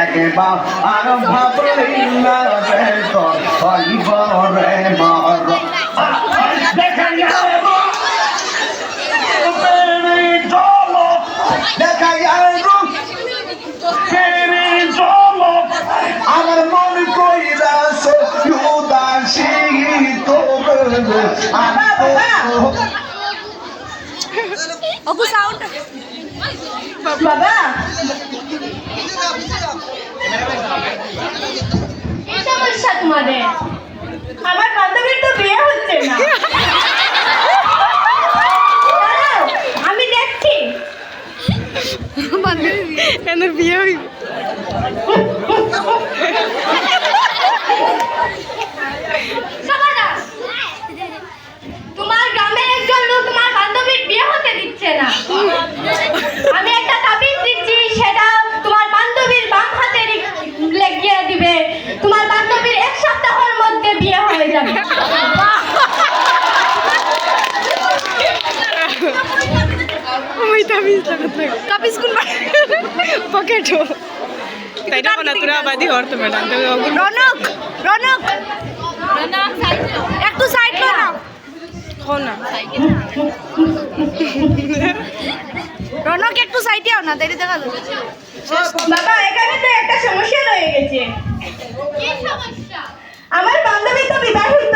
একবার আর ভাবলি না রে তোর হইব রে মর দেখা যায় দেখা যায় আমার মন কইরাছ উদাসী তোর অপু সাউন্ড বাবা কি সমস্যা তোমাদের? আমার বান্ধবীর তো বিয়ে হচ্ছে না। আমি দেখছি বিয়ে হইব। তোমার গ্রামের একজন লোক তোমার বান্ধবীর বিয়ে হতে দিচ্ছে না। আমি একটা তাবিজ দিচ্ছি, সেটা তোমার বান্ধবীর বাম হাতে লাগিয়ে দিবে। তোমার বান্ধবীর 1 সপ্তাহের মধ্যে বিয়ে হয়ে যাবে। ওই তাবিজ লাগাতে তাবিজ কোন পকেটও তাই না না তোরা বাদি হর তো ম্যাডাম রনক রনক রনক একটু সাইড লো না হো না রনক একটু সাইডে আও না দেরি দেখা যাবে। বাবা এখানে তো একটা সমস্যা রয়ে গেছে। কি সমস্যা? আমার বান্ধবী তো বিবাহিত।